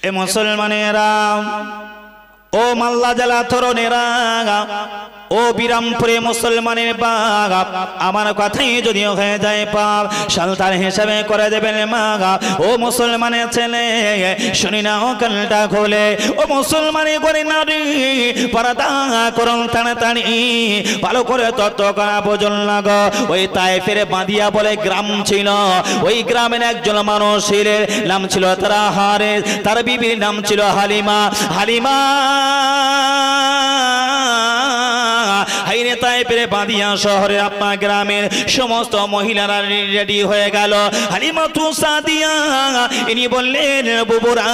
এ মুসলমানেরা, ও মাল্লা জেলা তরুণেরা, ও বিরামপুরে মুসলমানের বাপ, আমার কথাই যদিও হয়ে যায় পাপ, সালতান হিসাবে করে দেবেন মা। ও মুসলমানের ছেলে, শুনি না ও কানটা খোলে, ও মুসলমানের করে নারী, পর্দা করুন তাড়াতাড়ি, ভালো করে তত্ত্ব করা বোঝুন না গো। ওই তায়েফের বাঁধিয়া বলে গ্রাম ছিল, ওই গ্রামের একজন মানুষের নাম ছিল তারা হারেস, তার বিবির নাম ছিল হালিমা। হালিমা হাইরে তায়েফের বাঁধিয়া শহরে আপনার গ্রামের সমস্ত মহিলারা রেডি হয়ে গেল। হালিমাতু সাদিয়া ইনি বললেন, বুবুরা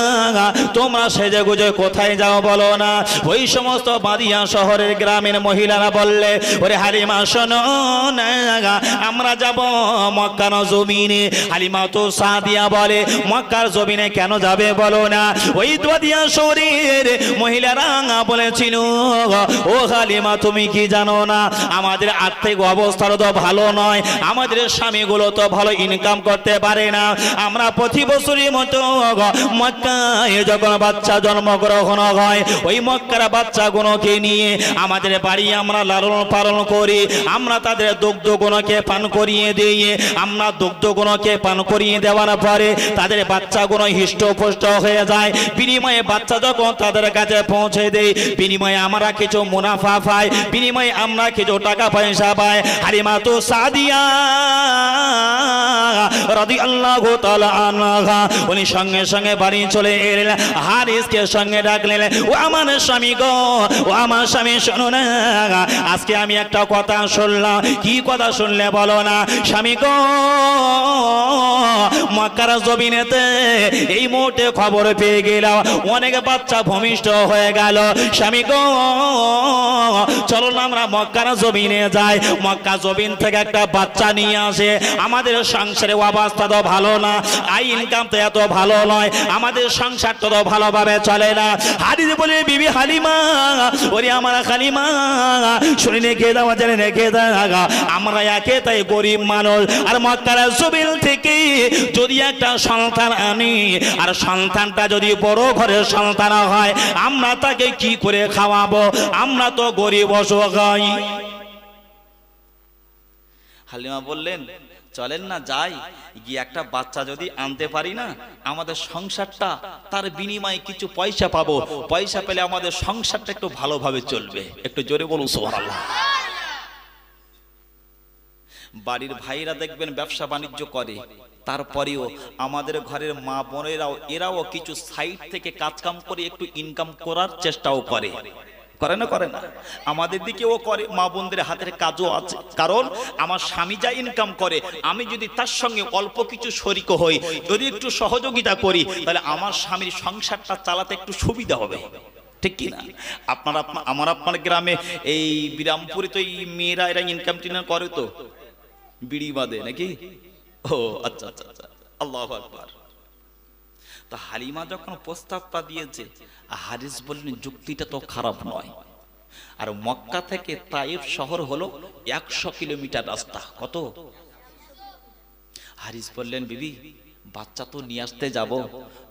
তোমরা সেজে গুজে কোথায় যাও বলো না। ওই সমস্ত বাঁধিয়া শহরের গ্রামের মহিলারা বললে, ওরে হালিমা শোনো না, আমরা যাব মক্কার জমিনে। হালিমাতু সাদিয়া বলে, মক্কার জমিনে কেন যাবে বলো না। ওই বাঁধিয়া শহরের মহিলারা বলেছিল, ও হালিমা তুমি কি জানো না, আমাদের আর্থিক অবস্থাও তো ভালো নয়, আমাদের স্বামীগুলো তো ভালো ইনকাম করতে পারে না। আমরা প্রতি বছরের মতো মক্কায় যখন বাচ্চা জন্মগ্রহণ হয়, ওই মক্কার বাচ্চাগুলোকে নিয়ে আমাদের বাড়ি আমরা লালন পালন করি, আমরা তাদের দুগ্ধগুলোকে পান করিয়ে দিই। আমরা দুগ্ধগুলোকে পান করিয়ে দেওয়ার পরে তাদের বাচ্চাগুলো হৃষ্টপুষ্ট হয়ে যায়। বিনিময়ে বাচ্চা যখন তাদের কাছে পৌঁছে দেয়, বিনিময়ে আমরা কিছু মুনাফা পাই, বিনিময়ে আমরা কিছু টাকা পয়সা পাই। হালিমাতু সাদিয়া রাদিয়াল্লাহু তাআলা আনহা উনি সঙ্গে সঙ্গে বাড়ি চলে এলেন। হারিসকে সঙ্গে ডাকলেন, ও আমার স্বামী গো, ও আমার স্বামী শোনো না, আজকে আমি একটা কথা শুনলাম। কি কথা শুনলে বলো না। স্বামী গো, মক্কার জমিনেতে এই মুহূর্তে খবর পেয়ে গেলাম অনেক বাচ্চা ভূমিষ্ঠ হয়ে গেল। স্বামী গো, চলো না আমরা মক্কার জমিনে যাই, মক্কা জমিন থেকে একটা বাচ্চা নিয়ে আসে। আমাদের সংসারে অবস্থা তো ভালো না, আই ইনকাম তো এত ভালো নয়, আমাদের সংসারটা তো ভালোভাবে চলে না। হারিস বলে, বিবি হালিমা, ওরে আমার হালিমা শুনে রেখে দাও, জানে রেখে দাও, আমরা একে তাই গরিব মানুষ, আর মক্কার জমিন থেকে যদি একটা সন্তান আনি, আর সন্তানটা যদি বড় ঘরের সন্তান হয়, আমরা তাকে কি করে খাওয়াবো, আমরা তো গরিব অসহায়। হালিমা বললেন, চলেন না যাই, গিয়ে একটা বাচ্চা যদি আনতে পারি না, আমাদের সংসারটা তার বিনিময়ে কিছু পয়সা পাবো, পয়সা পেলে আমাদের সংসারটা একটু ভালোভাবে চলবে। একটু জোরে বলুন সুবহানাল্লাহ। বাড়ির ভাইরা দেখবেন ব্যবসা বাণিজ্য করে, তারপরেও আমাদের ঘরের মা বোনেরাও এরাও কিছু সাইড থেকে কাজকাম করে একটু ইনকাম করার চেষ্টাও করে, করে না করে না? আমাদের দিকেও করে, মা বোনদের হাতের কাজও আছে। কারণ আমার স্বামী যা ইনকাম করে, আমি যদি তার সঙ্গে অল্প কিছু শরিক হই, যদি একটু সহযোগিতা করি, তাহলে আমার স্বামীর সংসারটা চালাতে একটু সুবিধা হবে, ঠিক কি না? আপনার গ্রামে এই বিরামপুরে তো এই মেয়েরা এরা ইনকাম টিনকাম করে, তো বিড়ি বাঁধে নাকি? ও আচ্ছা আচ্ছা আচ্ছা, আল্লাহু আকবার। তো হালিমা যখন প্রস্তাবটা দিয়েছে, হারিস বললেন, যুক্তিটা তো খারাপ নয়। আর মক্কা থেকে তায়েফ শহর হলো 100 কিলোমিটার রাস্তা। কত? হারিস বললেন, বিবি বাচ্চা তো নিয়ে আসতে যাব,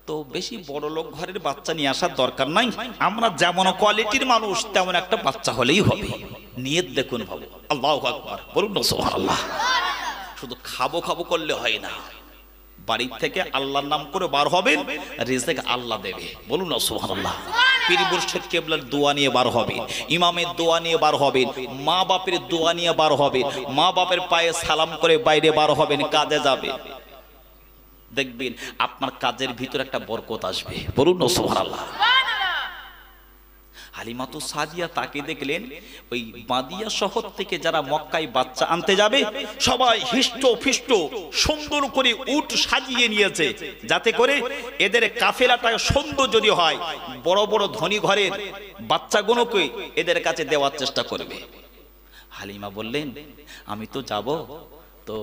তো বেশি বড় লোক ঘরের বাচ্চা নিয়ে আসার দরকার নাই, আমরা যেমন কোয়ালিটির মানুষ তেমন একটা বাচ্চা হলেই হবে। নিয়ত দেখুন বাবু, আল্লাহু আকবার বলুন না সুবহানাল্লাহ। শুধু খাবো খাবো করলে হয় না, বাড়ির থেকে আল্লাহর নাম করে বার হবেন, রিজিক আল্লাহ দেবে, বলুন না সুবহানাল্লাহ। পীর মুর্শিদ কিবলার দোয়া নিয়ে বার হবেন, ইমামের দোয়া নিয়ে বার হবেন, মা বাপের দোয়া নিয়ে বার হবেন, মা বাপের পায়ে সালাম করে বাইরে বার হবেন, কাজে যাবে, দেখবেন আপনার কাজের ভিতর একটা বরকত আসবে, বলুন না সুবহানাল্লাহ। হালিমাতু সাদিয়া তাকে দেখলেন, ওই বাদিয়া শহর থেকে যারা মক্কায় বাচ্চা আনতে যাবে, সবাই হিষ্ট ফিষ্ট সুন্দর করে উট সাজিয়ে নিয়েছে, যাতে করে এদের কাফেলাটা সুন্দর যদি হয়, বড় বড় ধনী ঘরের বাচ্চাগুলোকে এদের কাছে দেওয়ার চেষ্টা করবে। হালিমা বললেন, আমি তো যাব। তো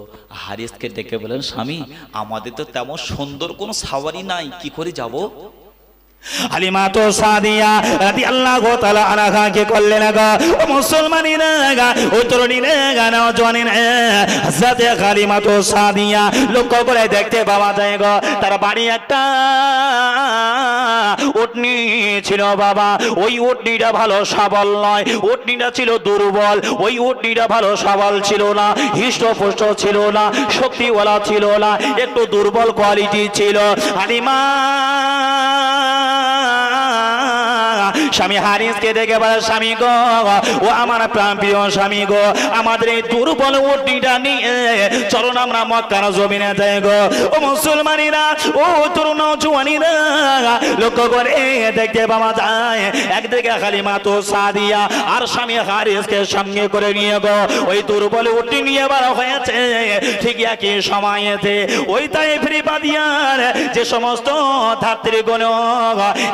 হারিসকে ডেকে বলেন, স্বামী আমাদের তো তেমন সুন্দর কোনো সাওয়ারি নাই, কি করে যাব? হালিমাতু সাদিয়া রাদিয়াল্লাহু তাআলা আনহা কে করলেন, গো মুসলমানিরা, ও তরুণীরা, নওজওয়ানেরা, হযরত হালিমাতু সাদিয়া লক্ষ্য করে দেখতে পাওয়া যায় গো, তার বাড়ি একটা উটনি ছিল বাবা, ওই উটনিটা ভালো সবল নয়, উটনিটা ছিল দুর্বল, ওই উটনিটা ভালো সবল ছিল না, হৃষ্টপুষ্ট ছিল না, শক্তিওয়ালা ছিল না, একটু দুর্বল কোয়ালিটি ছিল। হালিমা স্বামী হারিসকে দেখে বলে, স্বামী গো, ও আমার প্রাণপ্রিয় স্বামী গো, আমাদের এই দুর্বল উটনিটা নিয়ে চলো না আমরা মক্কার জমিনে যাই গো। ও মুসলমানেরা, ও তরুণ জওয়ানেরা, লক্ষ্য করে দেখতে পাওয়া যায় একদিকে হালিমা তো সাদিয়া আর স্বামী হারিসকে সঙ্গে করে নিয়ে গো ওই দুর্বল উটনি নিয়ে বার হয়েছে। ঠিক একই সময়তে ওই তাইফের বাদিয়ার যে সমস্ত ধাত্রীগণ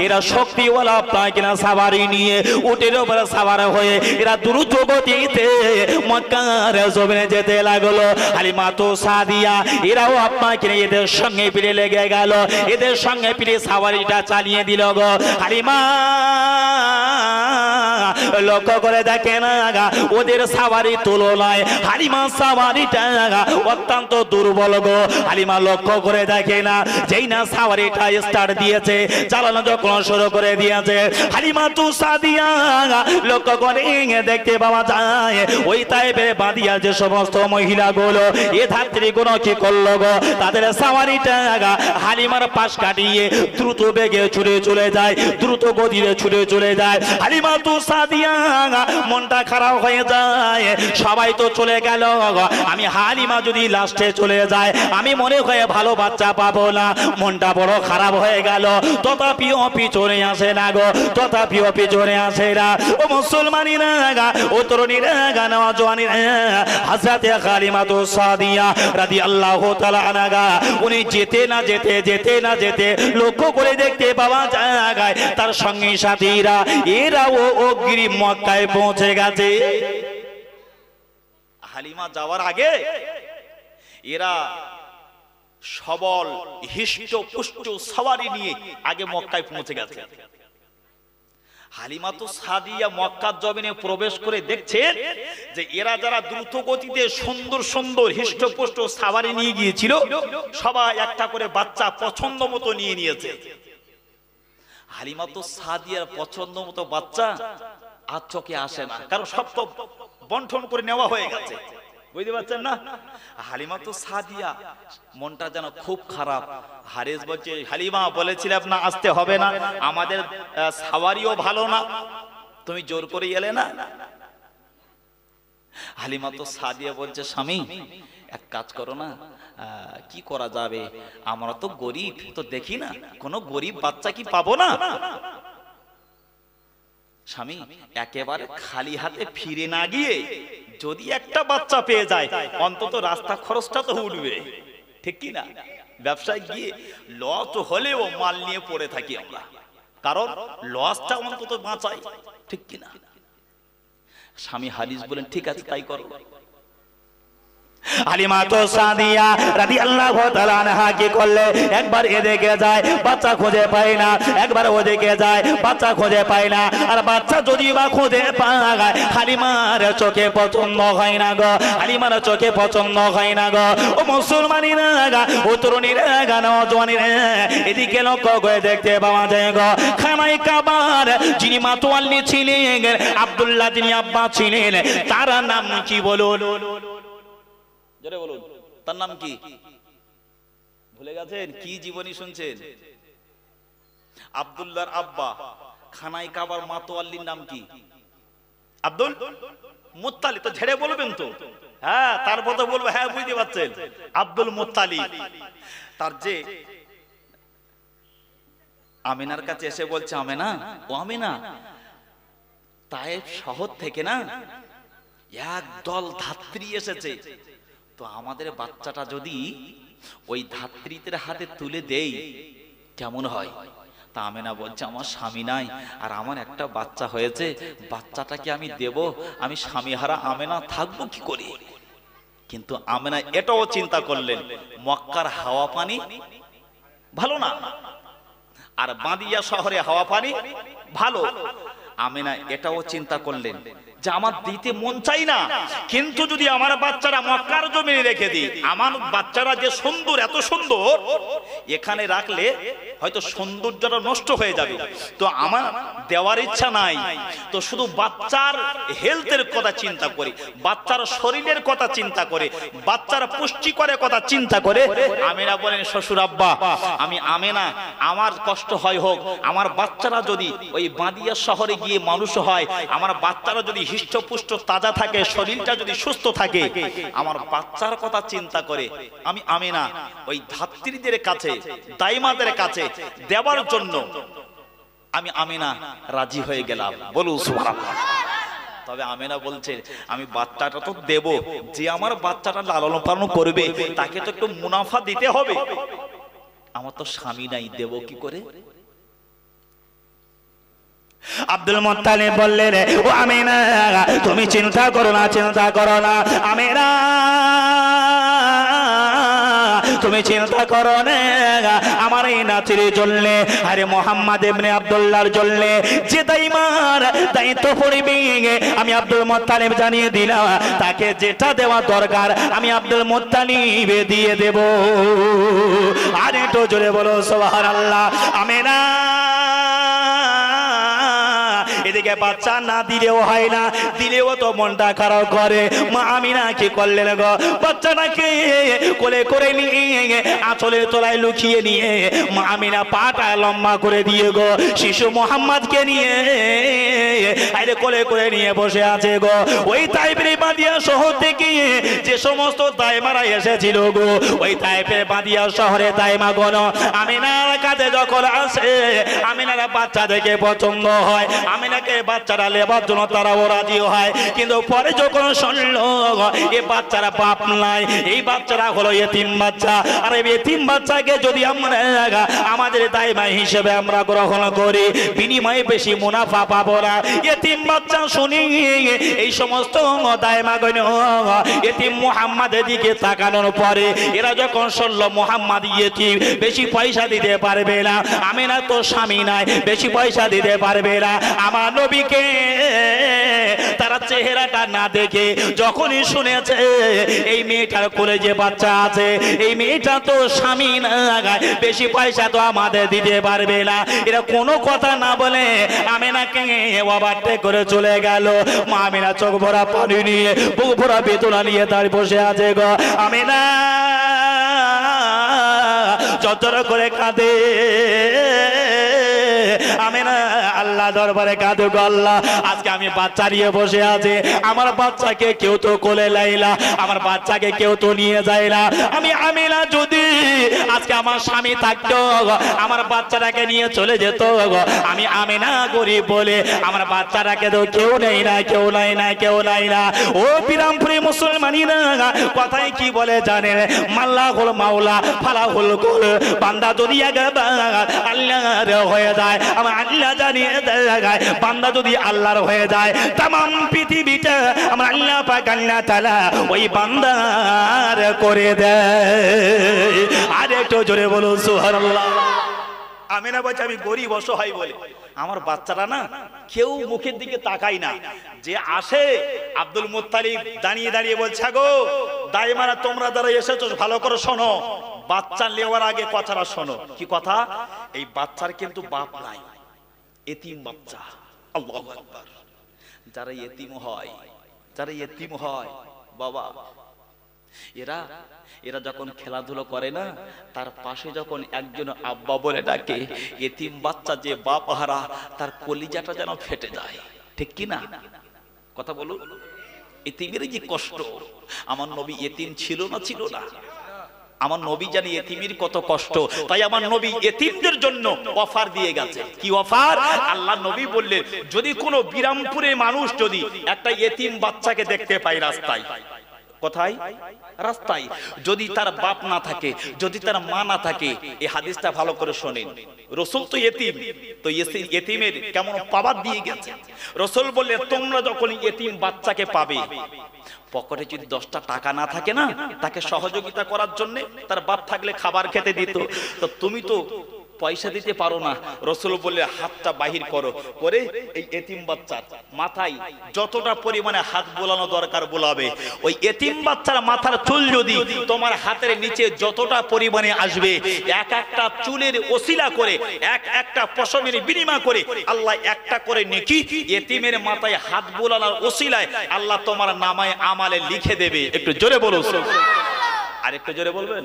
এরা শক্তিওয়ালা কিনা সাবারি নিয়ে উটের উপরে সাবার হয়ে এরা দ্রুত গতিতে মক্কার জমিনে যেতে লাগলো। হালিমা তো সাদিয়া এরাও আপনাকে এদের সঙ্গে পিড়ে লেগে গেল, এদের সঙ্গে পিড়ে সাবারিটা চালিয়ে দিল গো। হালিমা লক্ষ্য করে দেখে না ওদের সাবারি তুলনায় হালিমা সাবারিটা অত্যন্ত দুর্বল গো। হালিমা লক্ষ্য করে দেখে না, যেই না সাবারিটা স্টার্ট দিয়েছে, চালানো যখন শুরু করে দিয়েছে, হালিমা তু সাদিয়া লক্ষ্য করে দেখতে পাওয়া যায় ওই তাইফের বাদিয়া যে সমস্ত মহিলাগুলো এ ধাত্রীগুলো কি করলো গো, তাদের সাবারিটা হালিমার পাশ কাটিয়ে দ্রুত বেগে ছুটে চলে যায়, দ্রুত গতিতে ছুটে চলে যায়। হালিমা তু সাদিয়া মনটা খারাপ হয়ে যায়, সবাই তো চলে গেল, আমি হালিমা যদি লাস্টে চলে যায় আমি মনে হয় ভালো বাচ্চা পাবো না, মনটা বড় খারাপ হয়ে গেল। তথাপিও পিছনে আসে না গো, তথাপিও পিছনে আসে না। ও মুসলমানেরা, ও তরুণীরা, নওজওয়ানেরা, হযরত হালিমা তো সাদিয়া রাদিয়াল্লাহু তাআলা আনহা উনি যেতে না যেতে লক্ষ্য করে দেখতে পাওয়া যায় তার সঙ্গী সাথীরা এরাও অগ্রিম মক্কায় পৌঁছে গেছে। হালিমা যাওয়ার আগে এরা সবল হিষ্ট পুষ্ট সওয়ারি নিয়ে আগে মক্কায় পৌঁছে গেছে। হালিমা তো সাদিয়া মক্কার জমিনে প্রবেশ করে দেখছেন যে এরা যারা দ্রুত গতিতে সুন্দর সুন্দর হিষ্টপুষ্ট সওয়ারি নিয়ে গিয়েছিল, সবাই একটা করে বাচ্চা পছন্দ মতো নিয়ে নিয়েছে। হালিমা তো সাদিয়ার পছন্দ মতো বাচ্চা আর চোখে আসে না, কারণ সব তো বন্টন করে নেওয়া হয়ে গেছে, বুঝতে পারছেন না। হালিমা তো সাদিয়া মনটা যেন খুব খারাপ। হারিস বলছে, হালিমা বলেছিলাম না আসতে হবে না, আমাদের সাওয়ারিও ভালো না, তুমি জোর করে এলে না। হালিমা তো সাদিয়া বলছে, স্বামী এক কাজ করো না, কি করা যাবে, আমরা তো গরিব, তো দেখি না কোনো গরিব বাচ্চা কি পাবো না। স্বামী একেবারে খালি হাতে ফিরে না গিয়ে যদি একটা বাচ্চা পেয়ে যায় অন্তত রাস্তা খরচটা তো উঠবে, ঠিক কি না। ব্যবসায় গিয়ে লস হলেও মাল নিয়ে পড়ে থাকি আমরা, কারণ লসটা অন্তত বাঁচাই, ঠিক কি না। স্বামী হারিস বলেন, ঠিক আছে তাই করো। হালিমা তো সাদিয়া রাদিয়াল্লাহু তাআলা আনহা কি করলে, একবার এদিকে যায় বাচ্চা খুঁজে পায় না, একবার ওদিকে যায় বাচ্চা খুঁজে পায় না, আর বাচ্চা যদি বা খুঁজে পায় হালিমার চোখে পছন্দ হয় না গো, হালিমার চোখে পছন্দ হয় না গো। ও মুসলমানেরা, ও তরুণীরা, নওজওয়ানেরা, এদিকে লক্ষ্য করে দেখতে পাওয়া যায় গো খানায় কাবার যিনি মাতোয়াল্লি ছিলেন, আব্দুল্লাহ যিনি আব্বা ছিলেন, তার নাম কি বলুন, জোরে বলুন, তার নাম কি? ভুলে গেছেন? কি জীবনী শুনছেন? আব্দুল্লাহর আব্বা খানায় কাবার মাতোয়াল্লির নাম কি? Abdul Muttalib. তো ঝেড়ে বলবেন তো, হ্যাঁ তারপর তো বলবো, হ্যাঁ বুঝতে পারছেন, আব্দুল মুত্তালিব। তার যে আমিনার কাছে এসে বলছে, আমিনা, ও আমিনা, তায়েফ শহর থেকে না এক দল ধাত্রী এসেছে, তো আমাদের বাচ্চাটা যদি ওই ধাত্রীদের হাতে তুলে দেই কেমন হয়? তা আমেনা বলছে, আমার স্বামী নাই আর আমার একটা বাচ্চা হয়েছে, বাচ্চাটাকে আমি দেব, আমি স্বামীহারা আমেনা থাকবো কি করে? কিন্তু আমেনা এটাও চিন্তা করলেন, মক্কার হাওয়া পানি ভালো না, আর বাদিয়া শহরে হাওয়া পানি ভালো। আমিনা এটাও চিন্তা করলেন যে আমার দিতে মন চাই না, কিন্তু যদি আমার বাচ্চারা মক্কার জমিনে রেখে দিই, আমার বাচ্চারা যে সুন্দর, এত সুন্দর, এখানে রাখলে হয়তো সৌন্দর্যটা নষ্ট হয়ে যাবে, তো আমার দেওয়ার ইচ্ছা নাই। তো শুধু বাচ্চার হেলথের কথা চিন্তা করে, বাচ্চার শরীরের কথা চিন্তা করে, বাচ্চার পুষ্টিকরের কথা চিন্তা করে আমিনা বলেন, শ্বশুর আব্বা আমি আমিনা, আমার কষ্ট হয় হোক, আমার বাচ্চারা যদি ওই বাদিয়া শহরে গিয়ে মানুষ হয়, আমার বাচ্চারা যদি হৃষ্টপুষ্ট তাজা থাকে, শরীরটা যদি সুস্থ থাকে, আমার বাচ্চার কথা চিন্তা করে আমি আমিনা ওই ধাত্রীদের কাছে, দাইমাদের কাছে দেওয়ার জন্য আমি আমিনা রাজি হয়ে গেলাম। বলুন সুবহানাল্লাহ। তবে আমিনা বলছে আমি বাচ্চাটা তো দেব, যে আমার বাচ্চাটা লালন পালন করবে তাকে তো একটু মুনাফা দিতে হবে, আমার তো স্বামী নাই, দেব কি করে? আব্দুল মুত্তালিব বললেন, ও আমিনা তুমি চিন্তা করো না, চিন্তা করো না আমিনা, তুমি চিন্তা করো না, আমার এই নাতির জন্য, আরে মোহাম্মদ ইবনে আব্দুল্লাহর জন্য যে দাইমার দায়িত্ব পড়বে, আমি আব্দুল মুত্তালিব জানিয়ে দিলাম তাকে যেটা দেওয়া দরকার আমি আব্দুল মুত্তালিব দিয়ে দেব। আর একটু জোরে বলো সুবহানাল্লাহ। আমিনা এদিকে বাচ্চা না দিলেও হয় না, দিলেও তো মনটা খারাপ করে। মা আমিনা কি করলেন গো, বাচ্চাটাকে কোলে করে নিয়ে আঁচলের তলায় লুকিয়ে নিয়ে মা আমিনা পাটা লম্বা করে দিয়ে গো শিশু মোহাম্মদকে নিয়ে আরে কোলে করে নিয়ে বসে আছে গো। ওই তাইফের বাদিয়া শহর থেকে যে সমস্ত দাইমারা এসেছিল গো, ওই তাইফের বাদিয়া শহরে দাইমা গণ আমিনার কাছে যখন আসে, আমিনার বাচ্চা দেখে পছন্দ হয়, আমিনাকে বাচ্চারা লেবার জন্য তারাও রাজি হয়, কিন্তু পরে যখন শুনলো এ বাচ্চারা বাপ নাই, এই বাচ্চারা হলো এতিম বাচ্চা, আর এই এতিম বাচ্চাকে যদি আমরা আমাদের দায়মা হিসেবে আমরা গ্রহণ করি, বিনিময়ে বেশি মুনাফা পাবো না। এতিম বাচ্চা শুনি এই সমস্ত দায়মাগণ এতিম মুহাম্মাদের দিকে তাকানোর পরে এরা যখন শুনলো মুহাম্মাদ এতিম, বেশি পয়সা দিতে পারবে না, আমিনা তো স্বামী নাই, বেশি পয়সা দিতে পারবে না, আমার নবীকে তারা চেহারাটা না দেখে যখনই শুনেছে এই মেয়েটার কোলে যে বাচ্চা আছে, এই মেয়েটা তো স্বামী না, বেশি পয়সা তো আমাদের দিতে পারবে না, এরা কোনো কথা না বলে আমিনাকে ওভারটেক করে চলে গেল। মা আমিনা চোখ ভরা পানি নিয়ে, বুক ভরা বেদনা নিয়ে তার বসে আছে গো। আমিনা চত্বর করে কাঁদে, আমিনা আল্লাহ দরবারে কাঁদে গো, আল্লাহ আজকে আমি বাচ্চা নিয়ে বসে আছি, আমার বাচ্চাকে কেউ তো কোলে লাইলা, আমার বাচ্চাকে কেউ তো নিয়ে যায় না, আমি আমিনা যদি আজকে আমার স্বামী থাকতো আমার বাচ্চাটাকে নিয়ে চলে যেত, আমি আমিনা গরিব বলে আমার বাচ্চাটাকে তো কেউ নেই না, কেউ নাই না, কেউ নাই না। ও বিরামপুরি মুসলমানিরা কথাই কি বলে জানেন, মাল্লাহুল মাওলা ফালাহুল কুল, বান্দা যদি আল্লাহর হয়ে যায়, আমার আল্লাহ জানিয়ে দেয়, বান্দা যদি আল্লাহর হয়ে যায়, তামাম পৃথিবীটা আমার আল্লাহ পাক আল্লাহ তাআলা ওই বান্দার করে দেয়। আর একটু জোরে বলুন সুবহানাল্লাহ। আমিনা বলছে আমি গরিব অসহায় বলে আমার বাচ্চারা না কেউ মুখের দিকে তাকায় না, যে আসে আব্দুল মুত্তালিব দাঁড়িয়ে দাঁড়িয়ে বলছে, গো দাইমারা তোমরা যারা এসেছো ভালো করে শোনো, বাচ্চা নেওয়ার আগে কথাটা শোনো। কি কথা? এই বাচ্চার কিন্তু বাপ নাই, এতিম বাচ্চা। আল্লাহু আকবার। যারা এতিম হয়, যারা এতিম হয় বাবা, এরা যখন খেলাধুলো করে না, তার পাশে যখন একজন আব্বা বলে ডাকে, এতিম বাচ্চা যে বাপ হারা, তার কলিজাটা যেন ফেটে যায়, ঠিক কি না? কথা বলুন। এতিমের যে কষ্ট, আমার নবী এতিম ছিল না, ছিল না? আমার নবী জানি এতিমের কত কষ্ট, তাই আমার নবী এতিমদের জন্য অফার দিয়ে গেছে। কি অফার? আল্লাহ নবী বললেন, যদি কোনো বিরামপুরে মানুষ যদি একটা এতিম বাচ্চাকে দেখতে পায় রাস্তায়, কোথায়? রাস্তায়, যদি তার বাপ না থাকে, যদি তার মা না থাকে, এই হাদিসটা ভালো করে শোনেন। রাসূল তো এতিম, তো এতিমের কেমন পাওয়ার দিয়ে গেছে। রাসূল বললেন, তোমরা যখন এতিম বাচ্চাকে পাবে, পকেটে যদি 10টা টাকা না থাকে না, তাকে সহযোগিতা করার জন্য, তার বাপ থাকলে খাবার খেতে দিত, তো তুমি তো পয়সা দিতে পারো না, রাসূল বললেন হাতটা বাহির করো, করে এই এতিম বাচ্চার মাথায় যতটা পরিমাণে হাত বোলানো দরকার বোলাবে। ওই এতিম বাচ্চার মাথার চুল যদি তোমার হাতের নিচে যতটা পরিমাণে আসবে, এক একটা চুলের ওসিলা করে, এক একটা পশমের বিনিময় করে আল্লাহ একটা করে নেকি এতিমের মাথায় হাত বোলানোর ওসিলায় আল্লাহ তোমার নামায় আমালে লিখে দেবে। একটু জোরে বলো, আর একটু জোরে বলবেন।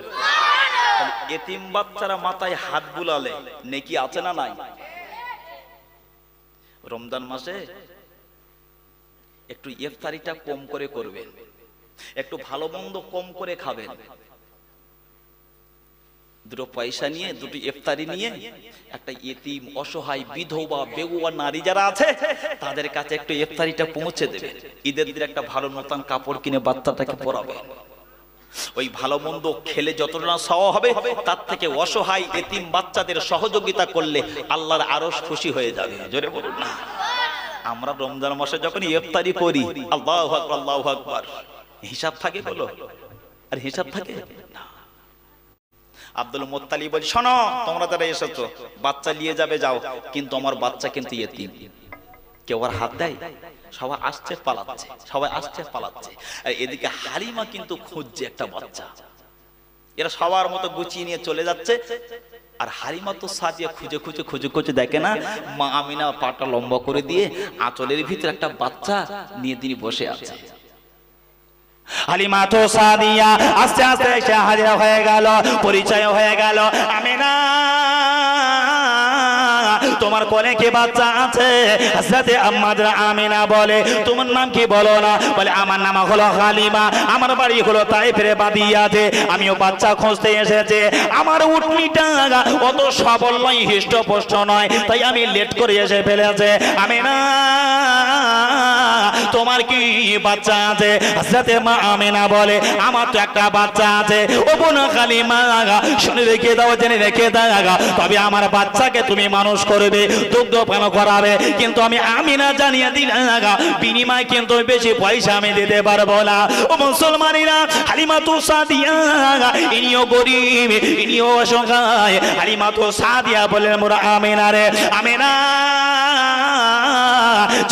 এতিম বাচ্চারা মাথায় হাত বুলালে নেকি আছে না নাই? রমজান মাসে একটু ইফতারিটা কম করে করবেন, একটু ভালো মন্দ কম করে খাবেন। দুটো পয়সা নিয়ে, দুটো ইফতারি নিয়ে একটা এতিম, অসহায়, বিধবা, বেগুয়া নারী যারা আছে তাদের কাছে একটু ইফতারিটা পৌঁছে দেবেন। ঈদের দিন একটা ভালো নতুন কাপড় কিনে বাচ্চাটাকে পরাবেন। ওই ভালো মন্দ খেলে যতটা সওয়াব হবে, তার থেকে অসহায় এতিম বাচ্চাদের সহযোগিতা করলে আল্লাহর আরশ খুশি হয়ে যাবে। জোরে বলুন না। আমরা রমজান মাসে যখন ইফতারি করি, আল্লাহু আকবার, আল্লাহু আকবার, হিসাব থাকে বলো? আর হিসাব থাকে না। আব্দুল মুত্তালিব বলে, শোনো তোমরা যারা এসেছো বাচ্চা নিয়ে যাবে যাও, কিন্তু আমার বাচ্চা কিন্তু এতিম। কেউ আর হাত দেয়? সবাই আসছে পালাচ্ছে, সবাই আসছে পালাচ্ছে। আর এদিকে হালিমা কিন্তু খুঁজছে একটা বাচ্চা। এরা সবার মতো গুছিয়ে নিয়ে চলে যাচ্ছে, আর হালিমা তো সাজিয়া খুঁজে খুঁজে খুঁজে খুঁজে দেখে না, মা আমিনা পাটা লম্বা করে দিয়ে আঁচলের ভিতরে একটা বাচ্চা নিয়ে তিনি বসে আছে। হালিমা তো সাদিয়া আস্তে আস্তে এসে হাজির হয়ে গেল, পরিচয় হয়ে গেল। আমিনা তোমার কোলে কি বাচ্চা আছে? হযরতে আম্মাজান আমিনা বলে, তোমার নাম কি বলো না? বলে, আমার নাম হলো হালিমা, আমার বাড়ি হলো তাইফের বাদিয়াতে, আমিও বাচ্চা খুঁজতে এসেছি। আমার উটনিটা অত সবল নয়, হৃষ্টপুষ্ট নয়, তাই আমি লেট করে এসে ফেলেছে। আমিনা তোমার কি বাচ্চা আছে? হযরতে মা আমিনা বলে, আমার তো একটা বাচ্চা আছে। ও বোন হালিমা, শুনে রেখে দাও, জেনে রেখে দাও, তবে আমার বাচ্চাকে তুমি মানুষ করবে, দুগ্ধ পান করাবে, কিন্তু আমি আমিনা জানিয়ে দিলাম বিনিময় কিন্তু বেশি পয়সা আমি দিতে পারবো না। ও মুসলমানেরা, হালিমা তো সাদিয়া ইনিও গরিব, ইনিও অসহায়। হালিমা তো সাদিয়া বলে, মোরা আমিনা রে, আমিনা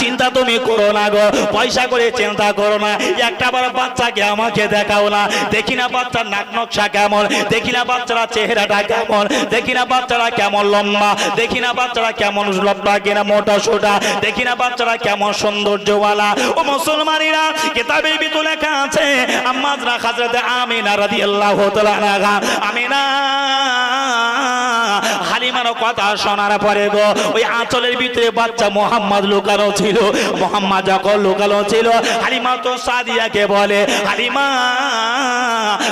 চিন্তা তুমি করো না গো, পয়সা করে চিন্তা করো না, একটা বার বাচ্চাকে আমাকে দেখাও না, দেখি না বাচ্চার নাক নকশা কেমন, দেখি না বাচ্চারা চেহারাটা কেমন, দেখি না বাচ্চারা কেমন লম্বা, দেখি না বাচ্চারা কেমন লম্বা কিনা মোটা সোটা, দেখি না বাচ্চারা কেমন সৌন্দর্যওয়ালা। ও মুসলমানেরা, কিতাবে ভিতরে লেখা আছে আম্মাজান হযরত আমিনা রাদিয়াল্লাহু তাআলা আনহা, আমিনা হালিমার কথা শোনার পরে গো, ওই আঁচলের ভিতরে বাচ্চা মোহাম্মদ লুকানো ছিল। মোহাম্মদ যখন লুকানো ছিল, হালিমা তো সাদিয়াকে বলে, হালিমা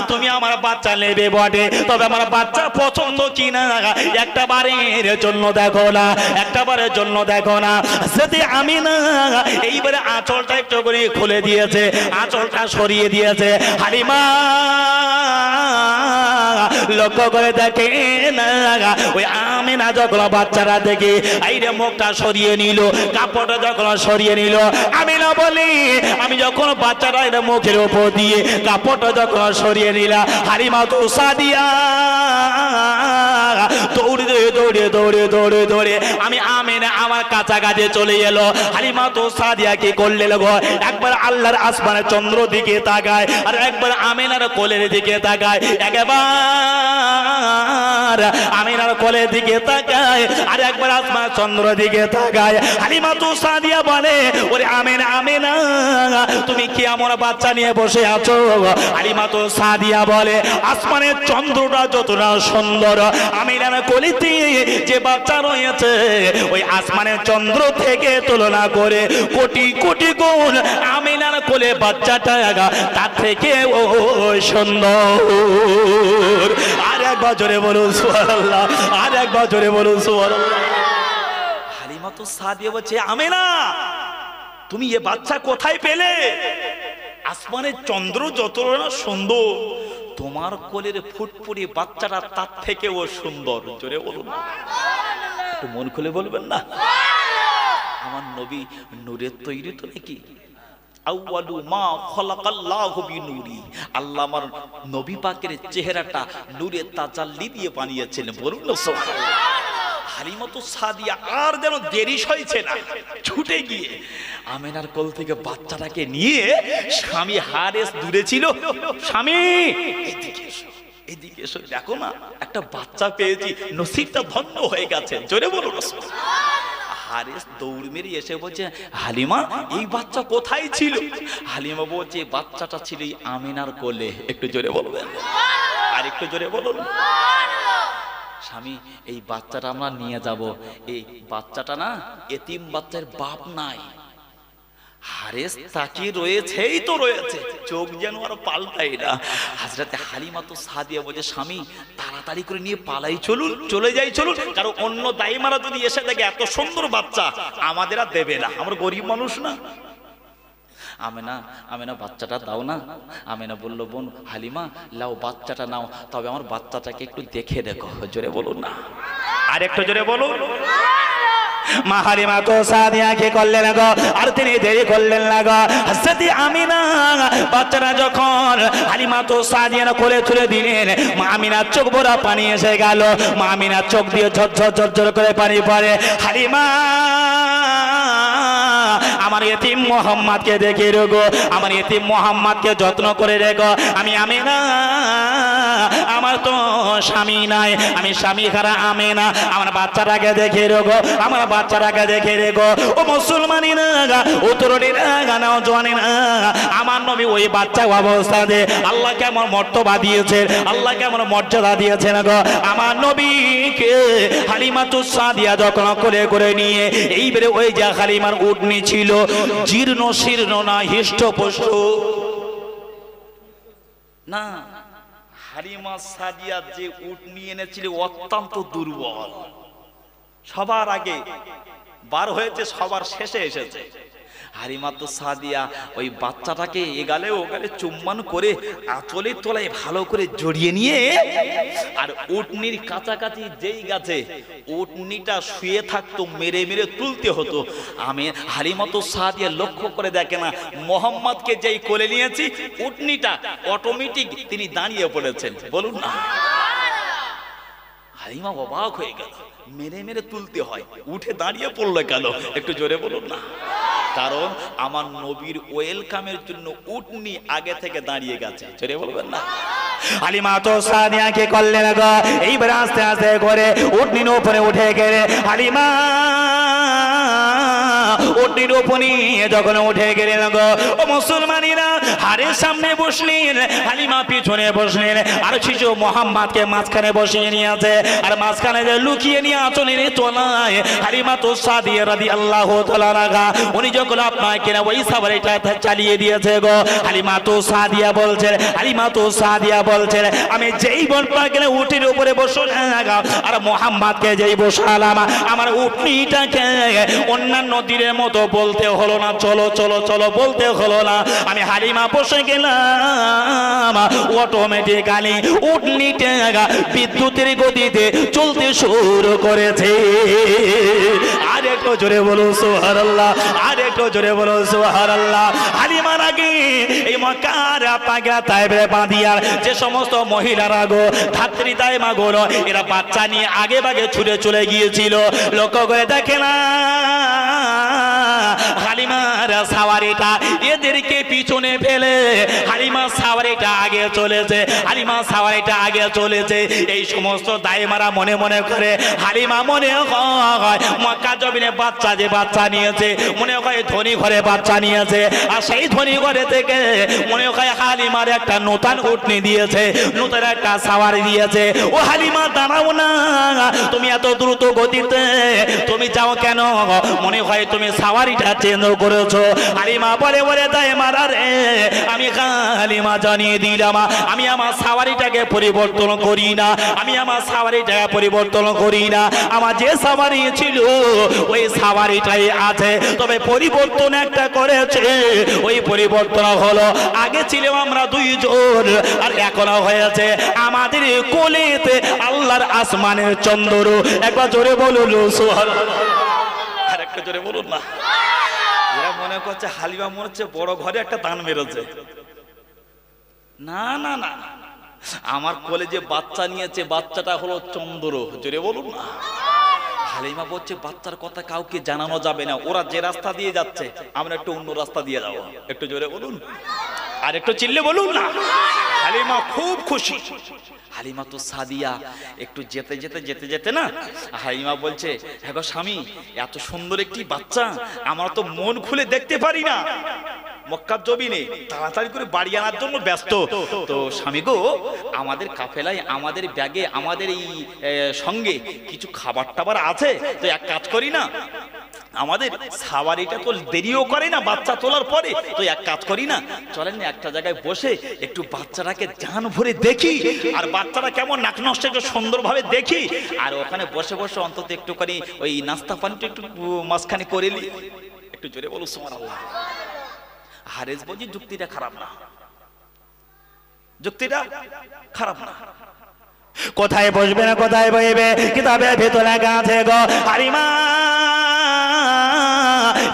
তুমি আমার বাচ্চা নেবে বটে, তবে আমার বাচ্চা পছন্দ কিনা একটা বারের জন্য দেখো না, একটা বারের জন্য দেখো না। যদি আমি না এইবারে আঁচলটা একটু করে খুলে দিয়েছে, আঁচলটা সরিয়ে দিয়েছে। হালিমা লক্ষ্য করে দেখে না, ওই আমিনা যখন বাচ্চারা দেখে আইরে মুখটা সরিয়ে নিল, কাপড়টা যখন সরিয়ে নিল, আমিনা বলি, আমি যখন বাচ্চারা এর মুখের উপর দিয়ে কাপড়টা যখন সরিয়ে নিলা, হালিমা তো সাদিয়া দৌড়ে দৌড়ে দৌড়ে দৌড়ে দৌড়ে আমি আমিনা আমার কাছাকাছি চলে এলো। হালিমা তো সাদিয়া কি করলে গো, একবার আল্লাহর আসমানের চন্দ্র দিকে তাকায়, আর একবার আমিনার কোলের দিকে তাকায়, একবার আমিনার কোলের দিকে তাকায়, আর একবার আসমান চন্দ্র দিকে তাকায়। হালিমা তো সাদিয়া বলে, ওরে আমিনা, আমিনা তুমি কি আমার বাচ্চা নিয়ে বসে আছো? হালিমা তো সাদিয়া বলে, আসমানের চন্দ্রটা যতটা সুন্দর, আমিনার কোলেতে যে বাচ্চা রয়েছে ওই আসমানের চন্দ্র থেকে তুলনা করে কোটি কোটি গুণ আমিনার কোলে বাচ্চাটা তার থেকে ও সুন্দর। আর একবার জোরে বলুন সুবহানাল্লাহ, আর একবার জোরে বলুন সুবহানাল্লাহ। হালিমা তো সাদিয়া বলছে, আমিনা তুমি এ বাচ্চা কোথায় পেলে? আসমানের চন্দ্র যতটা সুন্দর, তোমার কোলের ফুটফুটি বাচ্চাটা তার থেকেও সুন্দর। জোরে বলুন, একটু মন খুলে বলবেন না? আমার নবী নূরের তৈরি তো নাকি? আউয়ালু মা খালাকাল্লাহু বিনূরি, আল্লাহ আমার নবী পাকের চেহারাটা নূরের তাজাল্লি দিয়ে বানিয়েছিলেন। বলুন না সুবহানাল্লাহ। হালিমাতু সাদিয়া আর যেন দেরি সইছে না, ছুটে গিয়ে আমেনার কোল থেকে বাচ্চাটাকে নিয়ে, স্বামী হারেস দূরে ছিল, স্বামী এদিকে এসো, এদিকে এসো, দেখো না একটা বাচ্চা পেয়েছি, নসিবটা ধন্য হয়ে গেছে, জোরে বলো রাসূলুল্লাহ। হারেস দৌড় মেরে এসে বলছে, হালিমা এই বাচ্চা কোথায় ছিল? হালিমা বলছে বাচ্চাটা ছিল আমিনার কোলে। একটু জোরে বলবেন, আর একটু জোরে বলুন। স্বামী এই বাচ্চাটা আমরা নিয়ে যাব, এই বাচ্চাটা না এতিম বাচ্চার বাপ নাই। হারেস তাকিয়ে রয়েছেই তো রয়েছে, চোখ যেন আর পাল্টায় না। হযরতে হালিমাতু সাদিয়া বলে, স্বামী তাড়াতাড়ি করে নিয়ে পালাই, চলুন, চলে যাই চলুন, কারণ অন্য দাইমারা যদি এসে দেখে এত সুন্দর বাচ্চা আমাদের আর দেবে না, আমরা গরিব মানুষ না। আমেনা বাচ্চাটা দাও না। আমেনা বলল, বোন হালিমা লাও বাচ্চাটা নাও, তবে আমার বাচ্চাটাকে একটু দেখে দেখো। জোরে বলুন না, আর একটু জোরে বলুন। মা হালিমাতু সাদিয়া কি করলেন গো, আর তিনি দেরি করলেন না গো। হযরত আমিনা বাচ্চাটা যখন হালিমাতু সাদিয়ার কোলে তুলে দিলেন, মা আমিনার চোখ ভরা পানি এসে গেল। মা আমিনার চোখ দিয়ে ঝরঝর ঝরঝর করে পানি পড়ে। হালিমা আমার এতিম মোহাম্মদকে দেখে রেখো, আমার এতিম মোহাম্মদকে যত্ন করে রেখো। আমি আমিনা, আমার তো স্বামী নাই, আমি স্বামী হারা আমিনা, আমার বাচ্চাটাকে দেখে রেখো, আমার বাচ্চাটাকে দেখে রেখো। ও মুসলমানিরা, ও তরুণীরা, নওজওয়ানেরা, আমার নবী ওই বাচ্চা অবস্থাতে আল্লাহ কেমন মর্তবা দিয়েছেন, আল্লাহ কেমন মর্যাদা দিয়েছেন গো। আমার নবীকে হালিমাতু সাদিয়া যখন করে করে নিয়ে এইবারে ওই যে হালিমার উটনি ছিল, জীর্ণ শীর্ণ না, হিষ্টপুষ্ট না। হালিমা সাদিয়া যে উটনি এনেছিল অত্যন্ত দুর্বল, সবার আগে বার হয়েছে, সবার শেষে এসেছে। হালিমাতু সাদিয়া ওই বাচ্চাটাকে এগালে ওগালে চুম্বন করে আঁচলের তলায় ভালো করে জড়িয়ে নিয়ে, আর উটনির কাছাকাছি যেই গাছে উটনিটা শুয়ে থাকতো মেরে মেরে তুলতে হতো। আমি হালিমাতু সাদিয়া লক্ষ্য করে দেখে না, মোহাম্মদকে যেই কোলে নিয়েছি উটনিটা অটোমেটিক তিনি দাঁড়িয়ে পড়েছেন। বলুন না, হালিমা অবাক হয়ে গেল, মেরে মেরে তুলতে হয়, উঠে দাঁড়িয়ে পড়লো কেন? একটু জোরে বলুন না। কারণ আমার নবীর ওয়েলকামের জন্য উটনি আগে থেকে দাঁড়িয়ে গেছে। জোরে বলবেন না। হালিমাতু সাদিয়া কি করলেন গো, এইবার আস্তে আস্তে করে উটনির উপরে উঠে গেলে, হালিমা উটনির উপরে যখন উঠে গেলেন গো, ও মুসলমানিরা, হারের সামনে বসলেন, হালিমা পিছনে বসলেন, আর শিশু মোহাম্মদকে মাঝখানে বসিয়ে নিয়েছে, আর মাঝখানে লুকিয়ে নিয়ে আঁচলের তলায় হালিমাতু সাদিয়া রাদিয়াল্লাহু তাআলা আনহা উনি যখন আপনাকে ওই সাওয়ারিটা চালিয়ে দিয়েছে গো। হালিমাতু সাদিয়া বলছেন, হালিমাতু সাদিয়া বলছেন, আমি যেই বলপাকে উটির উপরে বসলাম আর মোহাম্মদকে যেই বসালাম, আমার উটনিটাকে অন্যান্য দিনের মতো বলতে হলো না, চলো চলো চলো বলতে হলো না। আমি হালিমা বসে গেলাম, অটোমেটিক্যালি উটনিটা বিদ্যুতের গতিতে চলতে শুরু করেছে। আর একটু জোরে বলো সুবহানাল্লাহ, আর একটু জোরে বলো সুবহানাল্লাহ। হালিমার আগে এই মক্কার পাগা তাইবে বাঁধিয়ার যে সমস্ত মহিলারা গো, ধাত্রী দাইমা গো, এরা বাচ্চা নিয়ে আগে ভাগে ছুটে চলে গিয়েছিল। লক্ষ্য করে দেখে না হালিমার সাওয়ারিটা এদেরকে পিছনে ফেলে হালিমা সাওয়ারিটা আগে চলেছে, হালিমা সাওয়ারিটা আগে চলেছে। এই সমস্ত দাইমারা মনে মনে করে হালিমা মনে হয় মক্কা জমিনে বাচ্চা যে বাচ্চা নিয়েছে, মনে হয় ধনী ঘরে বাচ্চা নিয়েছে, আর সেই ধনী ঘরে থেকে মনে হয় হালিমার একটা নতুন উটনি দিয়েছে, নতুন একটা সাওয়ারি দিয়েছে। ও হালিমা দাঁড়াও না, তুমি এত দ্রুত গতিতে তুমি যাও কেন? মনে হয় তুমি সাওয়ারিটা চেঞ্জ করেছো। হালিমা বলে বলে তাই মারা রে, আমি হালিমা জানিয়ে দিলাম, আমি আমার সাওয়ারিটাকে পরিবর্তন করি না, আমি আমার সাওয়ারিটাকে পরিবর্তন করি না। আমার যে সাওয়ারি ছিল ওই সাওয়ারিটাই আছে, তবে পরিবর্তন একটা করেছে। ওই পরিবর্তন হলো আগে ছিল আমরা দুইজন, আর এখন হয়েছে আমাদের কোলেতে আল্লাহর আসমানের চন্দ্র। একবার জোরে বলুন সুবহানাল্লাহ, আর একটা জোরে বলুন না। এরা মনে করছে হালিমা মনে হচ্ছে বড় ঘরে একটা দান মেরেছে। না না না, আমার কোলে যে বাচ্চা নিয়েছে বাচ্চাটা হলো চন্দ্র। জোরে বলুন না। হালিমা বলছে বাচ্চার কথা কাউকে জানানো যাবে না, ওরা যে রাস্তা দিয়ে যাচ্ছে আমরা একটু অন্য রাস্তা দিয়ে যাবো। একটু জোরে বলুন, আর একটু চিল্লে বলুন না। হালিমা খুব খুশি। হালিমা তো সাদিয়া একটু যেতে যেতে যেতে যেতে না, হালিমা বলছে হ্যাঁ গো স্বামী, এত সুন্দর একটি বাচ্চা আমরা তো মন খুলে দেখতে পারি না, মক্কার জমিনে তাড়াতাড়ি করে বাড়ি আনার জন্য ব্যস্ত। তো স্বামী গো, আমাদের কাফেলায়, আমাদের ব্যাগে, আমাদের এই সঙ্গে কিছু খাবার টাবার আছে, তো এক কাজ করি না, আমাদের সাওয়ারিটা তো দেরিও করে না বাচ্চা তোলার পরে, তো এক কাজ করি না, চলেন না একটা জায়গায় বসে একটু বাচ্চাটাকে জান ভরে দেখি, আর বাচ্চাটা কেমন নাক নষ্ট একটু সুন্দরভাবে দেখি, আর ওখানে বসে বসে অন্তত একটুখানি ওই নাস্তা পানিটা একটু মাঝখানে করে নি। একটু জোরে বলো সুবহানাল্লাহ। হারেস বলছি যুক্তিটা খারাপ না, যুক্তিটা খারাপ না। কোথায় বসবে না কোথায় বইবে, কিতাবের ভিতরে লেখা আছে গো হালিমা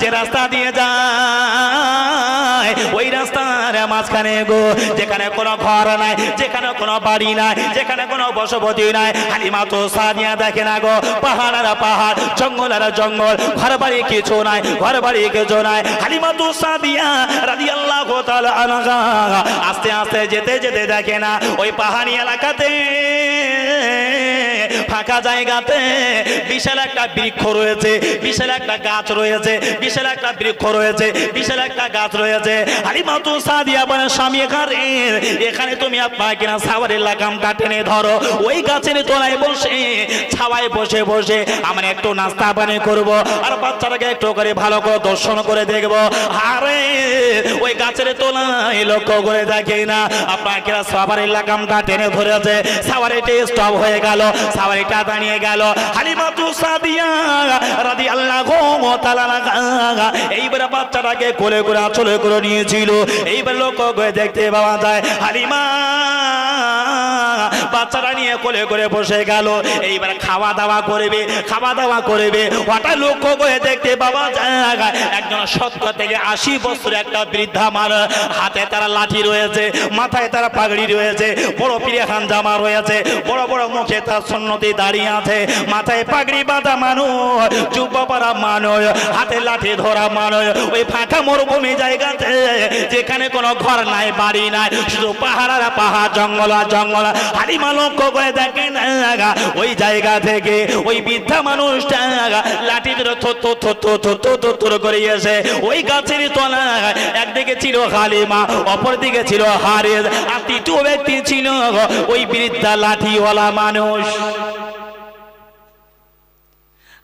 যে রাস্তা দিয়ে যায় ওই রাস্তার মাঝখানে গো, যেখানে কোনো ঘর নাই, যেখানে কোনো বাড়ি নাই, যেখানে কোনো বসতি নাই, হালিমা তো সাদিয়া দেখে না গো, পাহাড় আর পাহাড়, জঙ্গল আর জঙ্গল, ঘর বাড়ি কিছু নাই, ঘর বাড়ি কিছু নাই। হালিমা তো সাদিয়া রাদিয়াল্লাহু তাআলা আনহা আস্তে আস্তে যেতে যেতে দেখে না ওই পাহাড়ি এলাকাতে, ফাঁকা জায়গাতে বিশাল একটা বৃক্ষ রয়েছে, বিশাল একটা গাছ রয়েছে, বিশাল একটা বৃক্ষ রয়েছে, বিশাল একটা গাছ রয়েছে। হালিমা তো সাদিয়া বলে স্বামী এখানে তুমি আপনার কিনা সাওয়ারের লাগামটা টেনে ধরো, ওই গাছের তলায় বসে ছাওয়ায় বসে বসে আমরা একটু নাস্তা পানি করবো, আর বাচ্চাটাকে একটু করে ভালো করে দর্শন করে দেখবো। আরে ওই গাছের তলায় লক্ষ্য করে দেখে না আপনার কিনা সাওয়ারের লাগামটা টেনে ধরেছে, সাওয়ারিটা স্টপ হয়ে গেল, সাওয়ারিটা দাঁড়িয়ে গেল। হালিমা তো সাদিয়া রাদিয়াল্লাহু তাআলা এইবার বাচ্চাটাকে কোলে করে আঁচলে করে নিয়েছিল। এইবার লক্ষ্য করে দেখতে পাওয়া যায় হালিমা বাচ্চাটা নিয়ে কোলে করে বসে গেল, এইবার খাওয়া দাওয়া করবে, খাওয়া দাওয়া করবে। হঠাৎ লক্ষ্য করে দেখতে পাওয়া যায় একজন 70 থেকে 80 বছর একটা বৃদ্ধা মানুষ, হাতে তারা লাঠি রয়েছে, মাথায় তারা পাগড়ি রয়েছে, বড় পিরেখান জামা রয়েছে, বড় বড় মুখে তার সুন্নতি দাঁড়িয়ে আছে, মাথায় পাগড়ি বাঁধা মানুষ, জুব্বা পরা মানুষ, হাতে লাঠি ধরা মানুষ, ওই ফাঁকা মরুভূমি জায়গাতে যেখানে কোনো ঘর নাই, বাড়ি নাই, শুধু পাহাড় আর পাহাড়, জঙ্গল আর জঙ্গল। হালিমা লক্ষ্য করে দেখেন ওই জায়গা থেকে ওই বৃদ্ধা মানুষটা লাঠি ধরে থর করে এসে ওই গাছের তলা, একদিকে ছিল হালিমা, অপর দিকে ছিল হারেস, আর তৃতীয় ব্যক্তি ছিল ওই বৃদ্ধা লাঠিওয়ালা মানুষ।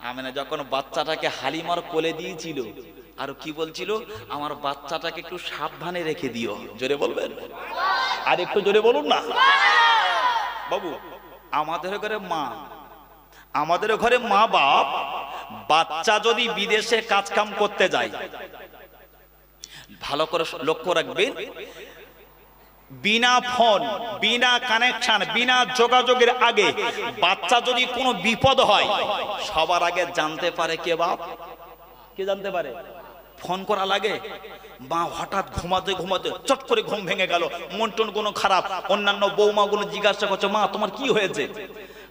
আমেনা যখন বাচ্চাটাকে হালিমার কোলে দিয়েছিল, আর কি বলছিল, আমার বাচ্চাটাকে একটু সাবধানে রেখে দিও। জোরে বলবেন, আর একটু জোরে বলুন না। বাবু, আমাদের ঘরে মা, আমাদের ঘরে মা বাপ, বাচ্চা যদি বিদেশে কাজ কাম করতে যায়, ভালো করে লক্ষ্য রাখবেন, বিনা ফোন, বিনা কানেকশন, বিনা যোগাযোগের আগে বাচ্চা যদি কোনো বিপদ হয়, সবার আগে জানতে পারে কে বাপ? কে জানতে পারে? ফোন করা লাগে। মা হঠাৎ ঘুমাতে ঘুমাতে চট করে ঘুম ভেঙে গেল, মন টন কোনো খারাপ, অন্যান্য বৌমাগুলো জিজ্ঞাসা করছে মা তোমার কি হয়েছে?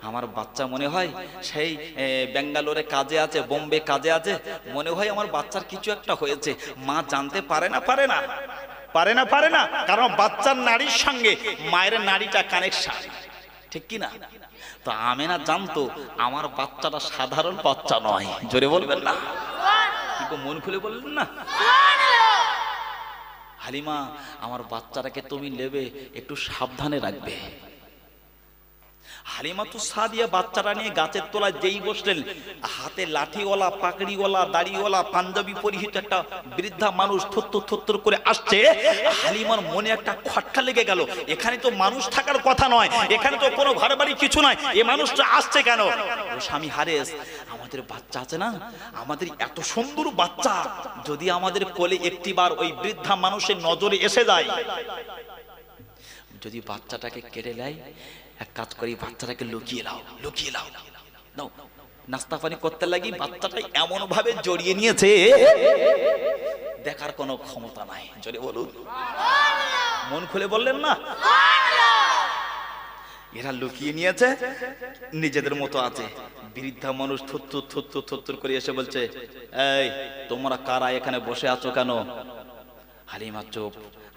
আমার বাচ্চা মনে হয় সেই বেঙ্গালোরে কাজে আছে, বোম্বে কাজে আছে, মনে হয় আমার বাচ্চার কিছু একটা হয়েছে। মা জানতে পারে না, পারে না, পারে না, পারে না, কারণ বাচ্চার নারীর সঙ্গে মায়ের নারীটা কানেকশন, ঠিক কি না? তো আমেনা জানতো আমার বাচ্চাটা সাধারণ বাচ্চা নয়। জোরে বলবেন না, কি মন খুলে বললেন না? হালিমা, আমার বাচ্চাটাকে তুমি নেবে, একটু সাবধানে রাখবে। হালিমা তো সাদিয়া বাচ্চাটা নিয়ে গাছের তলায় যেই বসলেন, হাতে লাঠিওয়ালা, পাগড়িওয়ালা, দাড়িওয়ালা, পাঞ্জাবি পরিহিত একটা বৃদ্ধা মানুষ থর করে আসছে। হালিমার মনে একটা খটকা লেগে গেল, এখানে তো মানুষ থাকার কথা নয়, এখানে তো কোনো ঘর বাড়ি কিছু নয়, এই মানুষটা আসছে কেন? ও স্বামী হারেস, আমাদের বাচ্চা আছে না, আমাদের এত সুন্দর বাচ্চা যদি আমাদের কোলে একটিবার ওই বৃদ্ধা মানুষের নজরে এসে যায়, যদি বাচ্চাটাকে কেড়ে নেয়, এক কাজ করি, বাচ্চাটাকে লুকিয়ে লাও, লুকিয়ে লাও, নাও। নাস্তা পানি করতে লাগি, বাচ্চাটা এমন ভাবে জড়িয়ে নিয়েছে দেখার কোনো ক্ষমতা নাই। জোরে বলুন, মন খুলে বললেন না? এরা লুকিয়ে নিয়েছে, নিজেদের মতো আছে। বৃদ্ধা মানুষ থুত্তুর থুত্তুর থুত্তুর করে এসে বলছে, এই তোমরা কারা এখানে বসে আছো কেন? হালিমা চুপ,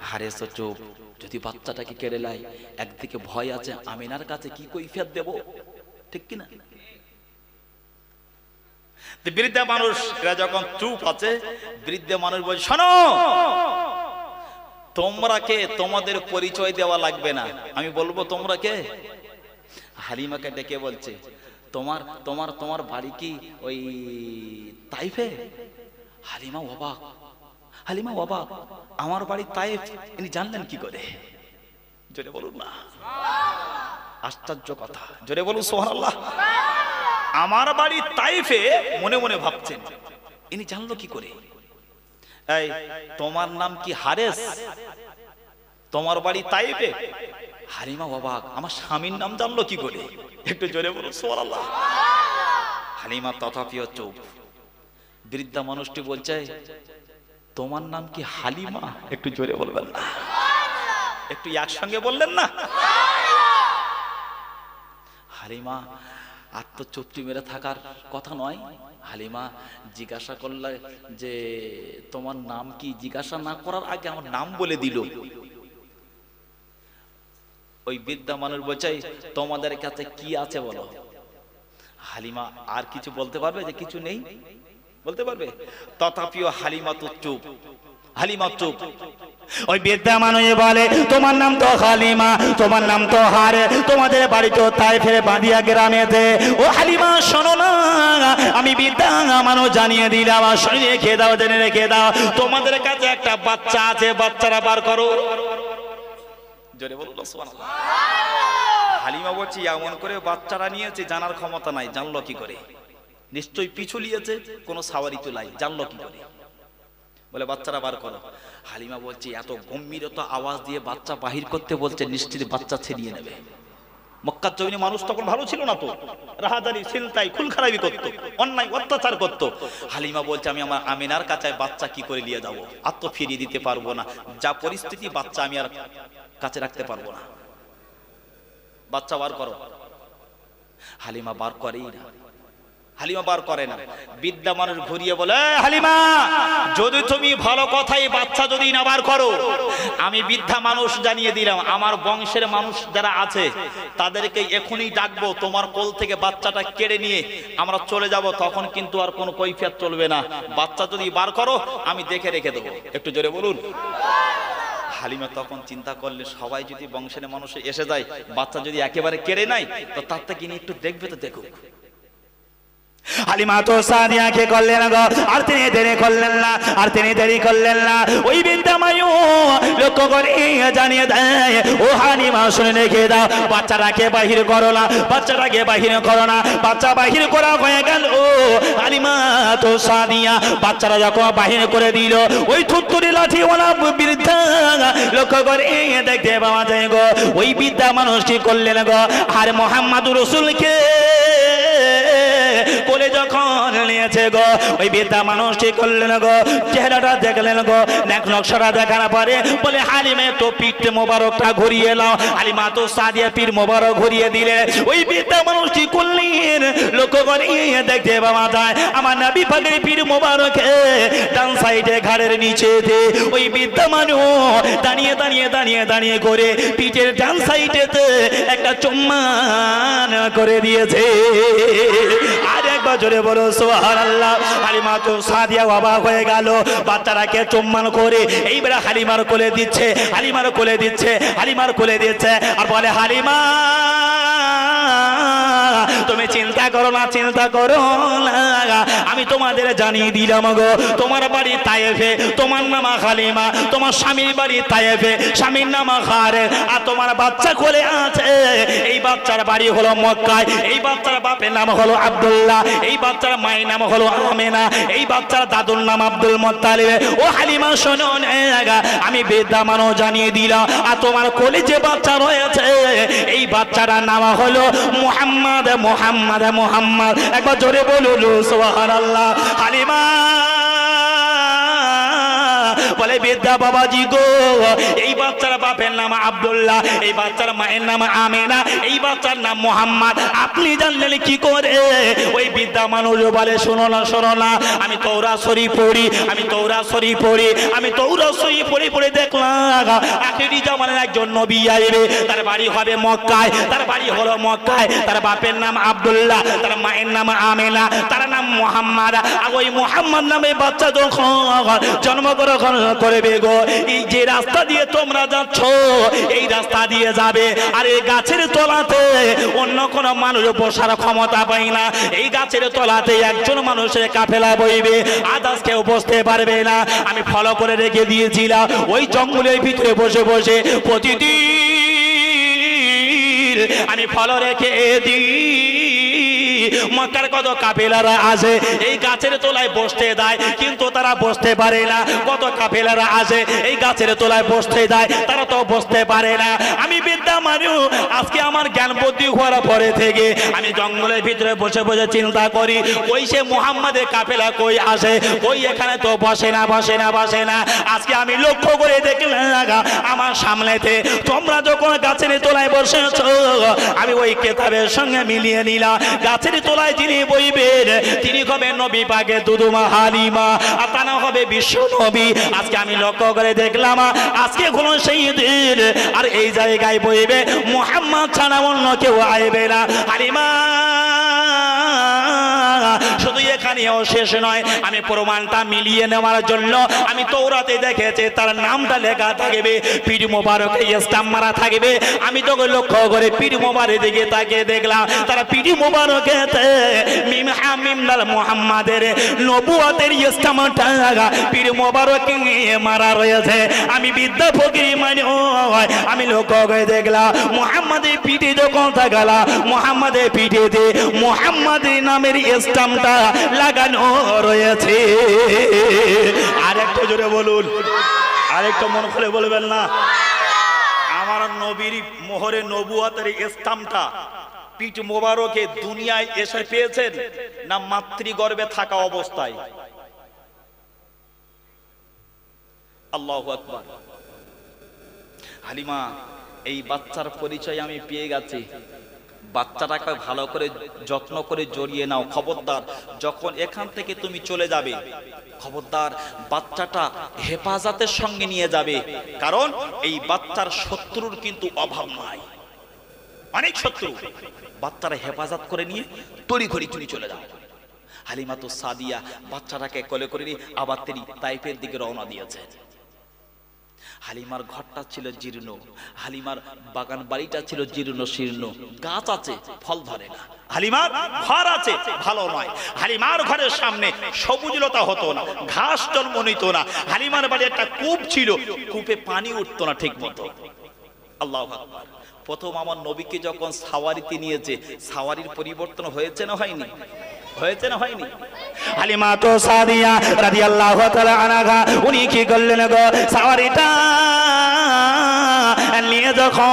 হারেস চুপ। যদি বাচ্চাটাকে কেড়ে লাই, একদিকে ভয় আছে, আমিনার কাছে কি কৈফিয়ত দেব, ঠিক কিনা? বৃদ্ধা মানুষ এরা যখন চুপ আছে, বৃদ্ধা মানুষ বলছে, শোনো, তোমরা কে? তোমাদের পরিচয় দেওয়া লাগবে না, আমি বলবো তোমরা কে। হালিমাকে ডেকে বলছে, তোমার তোমার তোমার বাড়ি কি ওই তাইফে? হালিমা অবাক, হালিমা অবাক, আমার বাড়ি তাইফ, ইনি জানলেন কি করে? জোরে বলুন না, আশ্চর্য কথা, জোরে বলুন সুবহানাল্লাহ। আমার বাড়ি তাইফে, মনে মনে ভাবছেন, ইনি জানলো কি করে? এই তোমার নাম কি হারেস? তোমার বাড়ি তাইফে? হালিমা অবাক, আমার স্বামীর নাম জানলো কি করে? একটু জোরে বলুন সুবহানাল্লাহ। হালিমা তথাপিও চুপ। বৃদ্ধা মানুষটি বলছে, তোমার নাম কি হালিমা? একটু জোরে বলবেন না, একটু একসঙ্গে বললেন না। হালিমা আর তো চুপটি মেরে থাকার কথা নয়। হালিমা জিজ্ঞাসা করলে যে তোমার নাম কি, জিজ্ঞাসা না করার আগে আমার নাম বলে দিল। ওই বৃদ্ধা মানুষ বলছে, তোমাদের কাছে কি আছে বলো। হালিমা আর কিছু বলতে পারবে যে কিছু নেই? বলতে পারবে? তথাপিও হালিমা তো চুপ, হালিমা চুপ। ওই বৃদ্ধা মানুষ বলে, তোমার নাম তো হালিমা, তোমার নাম তো হারে, তোমাদের বাড়ি তো তাইফের বাদিয়া গ্রামেতে। ও হালিমা শোনো না, আমি বৃদ্ধা মানুষ জানিয়ে দিলাম, শুনে রেখে দাও, জেনে রেখে দাও, তোমাদের কাছে একটা বাচ্চা আছে, বাচ্চারা বার করো। জোরে বলুন সুবহানাল্লাহ। হালিমা বলছি, এমন করে বাচ্চারা নিয়েছে, জানার ক্ষমতা নাই, জানলো কি করে? নিশ্চয়ই পিছু লিয়েছে, কোনো সাওয়ারি তো নাই, জানলো কি করে? বলে বাচ্চারা বার করো। হালিমা বলছে, এত গম্ভীরতা আওয়াজ দিয়ে বাচ্চা বাহির করতে বলছে, নিশ্চয়ই বাচ্চা ছিনিয়ে নেবে। মক্কার জমিনে মানুষ তখন ভালো ছিল না তো, রাহাজারি, ছিনতাই, খুন খারাপি করতো, অন্যায় অত্যাচার করতো। হালিমা বলছে, আমি আমার আমিনার কাছে বাচ্চা কি করে নিয়ে যাবো? আর তো ফিরিয়ে দিতে পারবো না, যা পরিস্থিতি, বাচ্চা আমি আর কাছে রাখতে পারবো না, বাচ্চা বার করো। হালিমা বার করেই না, হালিমা বার করে না। বৃদ্ধা মানুষ ঘুরিয়ে বলে, হালিমা যদি তুমি ভালো কথাই বাচ্চা যদি না বার করো, আমি বৃদ্ধা মানুষ জানিয়ে দিলাম, আমার বংশের মানুষ যারা আছে তাদেরকে এখনই ডাকবো, তোমার কোল থেকে বাচ্চাটা কেড়ে নিয়ে আমরা চলে যাব, তখন কিন্তু আর কোনো কৈফিয়ত চলবে না। বাচ্চা যদি বার করো, আমি দেখে রেখে দেবো। একটু জোরে বলুন। হালিমা তখন চিন্তা করলে, সবাই যদি বংশের মানুষ এসে যায়, বাচ্চা যদি একেবারে কেড়ে নাই, তো তার থেকে একটু দেখবে তো দেখুক। হালিমা তো সাদিয়াকে করলেন গো, আর তিনি দেরি করলেন না, আর তিনি দেরি করলেন না। ওই বৃদ্ধা মায়ু লক্ষ্য করে জানিয়ে দেয়, ও হালিমা শুনে রেখে দাও, বাচ্চাটাকে বাহির করো না, বাচ্চাটাকে বাহির করো না। বাচ্চা বাহির করা হয়ে গেল। হালিমা তো সাদিয়া বাচ্চারা যখন বাহির করে দিল, ওই থুত্তুরি লাঠিওয়ালা বৃদ্ধা লক্ষ্য করে দেখতে পাওয়া যায় গো, ওই বৃদ্ধা মানুষটি করলেন গো, আর মুহাম্মদুর রাসূলকে কোলে যখন নিয়েছে গো, ওই বৃদ্ধা মানুষটি করলেন গো, চেহারাটা দেখলেন গো, নকশাটা দেখার পরে বলে, হালিমা তো পিঠ মোবারকটা ঘুরিয়ে নাও। হালিমা তো সাদিয়া পিঠ মোবারক ঘুরিয়ে দিলে। ওই বৃদ্ধা মানুষটি করলেন, লক্ষ্য করে দেখতে পাওয়া যায়, আমার নবী পাকের পিঠ মোবারকে ডান সাইডে ঘাড়ের নিচেতে ওই বৃদ্ধা মানুষ দাঁড়িয়ে দাঁড়িয়ে দাঁড়িয়ে দাঁড়িয়ে করে পিঠের ডান সাইডেতে একটা চুম্বন করে দিয়েছে। আর একবার জোরে বলো সুবহানাল্লাহ। হালিমা তো সাদিয়া অবাক হয়ে গেল, বাচ্চাটাকে চুম্বন করে এইবার হালিমার কোলে দিচ্ছে, হালিমার কোলে দিচ্ছে, হালিমার কোলে দিচ্ছে, আর বলে, হালিমা তুমি চিন্তা করো না, চিন্তা করো না, আমি তোমাদের জানিয়ে দিলাম গো, তোমার বাড়ি তায়েফে, তোমার নাম হালিমা, তোমার স্বামীর বাড়ি তায়েফে, স্বামীর নাম হারেস, আর তোমার বাচ্চা কোলে আছে, এই বাচ্চার বাড়ি হলো মক্কায়, এই বাচ্চার বাপের নাম হলো আব্দুল্লাহ, এই বাচ্চার মায়ের নাম হলো আমেনা, এই বাচ্চার দাদুর নাম আব্দুল মুত্তালিব। ও হালিমা শোনো না, আমি বৃদ্ধা মানুষ জানিয়ে দিলাম, আর তোমার কোলে যে বাচ্চা রয়েছে, এই বাচ্চাটার নাম হলো মুহাম্মদ, মুহাম্মদ, মুহাম্মদ। একবার জোরে বলুন সুবহানাল্লাহ। হালিমা বলে, বৃদ্ধা বাবাজি গো, এইবার বাচ্চার বাপের নাম আব্দুল্লাহ, এই বাচ্চার মায়ের নাম আমেনা, এই বাচ্চার নাম মোহাম্মদ। আপনি জানলেন কি করে? ওই বৃদ্ধা মানুষ বলে শোনো না, শোনো না, আমি তওরাত শরীফ পড়ি, আমি তওরাত শরীফ পড়ি, আমি তওরাত শরীফ পড়ে দেখলাম আখিরি জামানার একজন নবী আসবে, তার বাড়ি হবে মক্কায়, তার বাড়ি হলো মক্কায়, তার বাপের নাম আব্দুল্লাহ, তার মায়ের নাম আমেনা, তার নাম মোহাম্মদ। আর ওই মোহাম্মদ নামে বাচ্চা যখন জন্মগ্রহণ করবে গো, এই যে রাস্তা দিয়ে তোমরা যাচ্ছ এই রাস্তা দিয়ে যাবে, আর এই গাছের তলাতে অন্য কোনো মানুষ বসার ক্ষমতা পায় না, এই গাছের তলাতে একজন মানুষের কাফেলা বইবে, আদার্স কেউ বসতে পারবে না। আমি ফলো করে রেখে দিয়েছিলাম ওই জঙ্গলের ভিতরে বসে বসে প্রতিদিন আমি ফলো রেখে দিই মক্কার কত কাফেলারা আসে এই গাছের তলায় বসতে দেয়, কিন্তু তারা বসতে পারে না। কত কাফেলারা আসে এই গাছের তলায় বসতে দেয়, তারা তো বসতে পারে না। আমি বিদ্যা মানুষ, আজকে আমার জ্ঞান বুদ্ধি হওয়ার পরে থেকে আমি জঙ্গলের ভিতরে বসে বসে চিন্তা করি ওই সে মুহাম্মাদের কাফেলা কই আসে, ওই এখানে তো বসে না, বসে না, বসে না। আজকে আমি লক্ষ্য করে দেখলাম আমার সামনেতে তোমরা যখন গাছের তলায় বসেছ, আমি ওই কেতাবের সঙ্গে মিলিয়ে নিলাম গাছের তলায় যিনি বইবেন তিনি হবে নবী পাকের দুধুমা হালিমা, আর তা না হবে বিশ্ব নবী। আজকে আমি লক্ষ্য করে দেখলাম আজকে কোনো সেই দিন আর এই জায়গায় বইবে মুহাম্মদ ছাড়া অন্য কেউ আইবে না। হালিমা শুধু এখানেও শেষ নয়, আমি প্রমাণটা মিলিয়ে নেওয়ার জন্য আমি তওরাতে দেখেছি তার নামটা লেখা থাকবে, পীর মোবারকে স্টাম্প মারা থাকবে। আমি তো লক্ষ্য করে পীর মোবারকের দিকে তাকিয়ে দেখলাম তারা পীর মোবারকেতে মিম হামিম লাল মুহাম্মাদের নবুয়তের স্টাম্পটা পীর মোবারকে মারা রয়েছে। আমি বিদ্যা ফকির মানে আমি লক্ষ্য করে দেখলাম মুহাম্মাদের পিঠে যখন থাকলা মুহাম্মাদের পিঠেতে মুহাম্মাদের নামের স্টাম্পটা লাগানো রয়েছে। আরেকটু জোরে বলুন, আরেকটু মন খুলে বলবেন না। আমার নবীর মোহরে নবুয়তের স্টাম্পটা পিঠ মোবারকে দুনিয়ায় এসে পেয়েছেন না মাতৃগর্ভে থাকা অবস্থায়? আল্লাহু আকবার। হালিমা এই বাচ্চার পরিচয় আমি পেয়ে গেছি, বাচ্চাটাকে ভালো করে যত্ন করে জড়িয়ে নাও। খবরদার যখন এখান থেকে তুমি চলে যাবে, খবরদার বাচ্চাটা হেফাজতের সঙ্গে নিয়ে যাবে, কারণ এই বাচ্চার শত্রুর কিন্তু অভাব নাই, অনেক শত্রু। বাচ্চারা হেফাজত করে নিয়ে তড়িঘড়ি চুরি চলে যাও। হালিমা তো সাদিয়া বাচ্চাটাকে কোলে করে নিয়ে আবার তিনি তাইফের দিকে রওনা দিয়েছে। হালিমার ঘরটা ছিল জীর্ণ, হালিমার বাগান বাড়িটা ছিল জীর্ণ শীর্ণ, গাছ আছে ফল ধরে না, হালিমার ঘর আছে ভালো নয়, হালিমার ঘরের সামনে সবুজলতা হতো না, ঘাস জন্ম নিত না, হালিমার বাড়ি একটা কূপ ছিল, কূপে পানি উঠতো না ঠিক মতো। আল্লাহু আকবার। প্রথম আমার নবীকে যখন সাওয়ারিতে নিয়েছে, সাওয়ারির পরিবর্তন হয়েছে না হয়নি? হয়েছে না হয়নি? হালিমা তো সাদিয়া রাদিয়াল্লাহু তাআলা আনহা উনি কি করলেন গো, সাওয়ারিটা নিয়ে যখন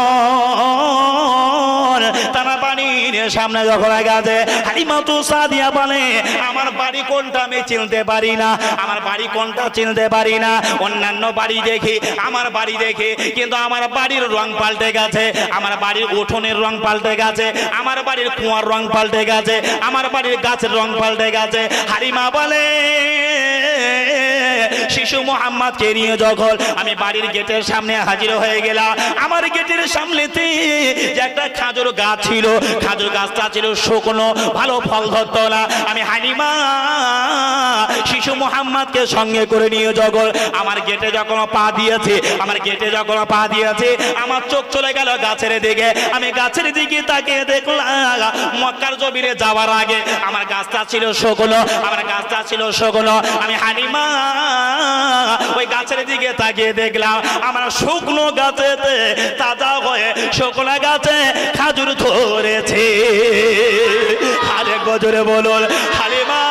তারা বাড়ির সামনে যখন গেছে, হালিমা তো সাদিয়া বলে আমার বাড়ি কোনটা আমি চিনতে পারি না, আমার বাড়ি কোনটা চিনতে পারি না। অন্যান্য বাড়ি দেখি, আমার বাড়ি দেখি, কিন্তু আমার বাড়ির রং পাল্টে গেছে, আমার বাড়ির উঠোনের রং পাল্টে গেছে, আমার বাড়ির কুয়ার রং পাল্টে গেছে, আমার বাড়ির গাছের রং পাল্টে গেছে। হালিমা বলে শিশু মুহাম্মদকে নিয়ে যখন আমি বাড়ির গেটের সামনে হাজির হয়ে গেলাম, আমার গেটের সামনেতে যে একটা খাজুর গাছ ছিল, খাজুর গাছটা ছিল শুকনো, ভালো ফল ধরতো না। আমি হালিমা শিশু মুহাম্মদকে সঙ্গে করে নিয়ে যখন আমার গেটে যখন পা দিয়েছে, আমার গেটে যখন পা দিয়েছে, আমার চোখ চলে গেল গাছের দিকে। আমি গাছের দিকে তাকিয়ে দেখলাম মক্কার জমিনে যাওয়ার আগে আমার গাছটা ছিল শুকনো, আমার গাছটা ছিল শুকনো। আমি হালিমা ওই গাছের দিকে তাকিয়ে দেখলাম আমার শুকনো গাছেতে তাজা হয়ে শুকনো গাছে খাজুর ধরেছে। আরে গজরে বলুন হালিমা,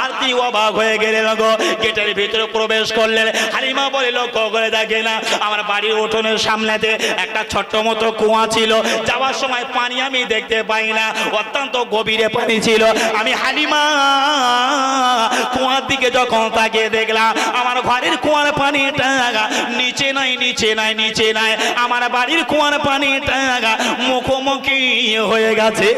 আর কি অবাক হয়ে গেলেন গো। গেটের ভিতরে প্রবেশ করলেন, হালিমা বলে লক্ষ্য করে দেখে না আমার বাড়ির উঠোনের সামনেতে একটা ছোট্ট মতো কুয়া ছিল, যাওয়ার সময় পানি আমি দেখতে পাই না, অত্যন্ত গভীরে পানি ছিল। আমি হালিমা কুয়ার দিকে যখন তাকিয়ে দেখলাম আমার ঘরের কুয়ার পানিটা নিচে নাই নিচে নাই নিচে নাই, আমার বাড়ির কুয়ার পানিটা মুখোমুখি হয়ে গেছে।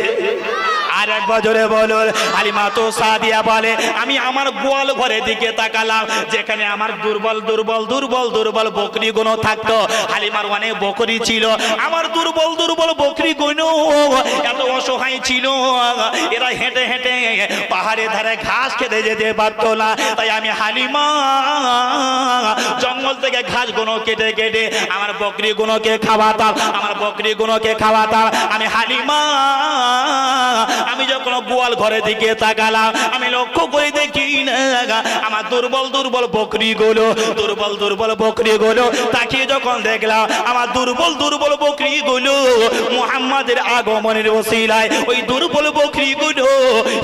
আর এক বছরে বলুন হালিমা তো সাদিয়া বলে আমি আমার গোয়াল ঘরের দিকে তাকালাম, যেখানে আমার দুর্বল দুর্বল দুর্বল দুর্বল বকরিগুলো থাকতো। হালিমার অনেক বকরি ছিল, আমার দুর্বল দুর্বল বকরিগুলো এত অসহায় ছিল, এরা হেঁটে হেঁটে পাহাড়ের ধারে ঘাস খেতে যেতে পারতো না। তাই আমি হালিমা জঙ্গল থেকে ঘাসগুলো কেটে কেটে আমার বকরিগুলোকে খাওয়াতাম, আমার বকরিগুলোকে খাওয়াতাম। আমি হালিমা আমি যখন গোয়াল ঘরের দিকে তাকালাম আমি লক্ষ্য করে দেখি না আমার দুর্বল দুর্বল বকরিগুলো দুর্বল দুর্বল বকরিগুলো তাকিয়ে যখন দেখলাম আমার দুর্বল দুর্বল বকরিগুলো মুহাম্মাদের আগমনের ওসিলায় ওই দুর্বল বকরিগুলো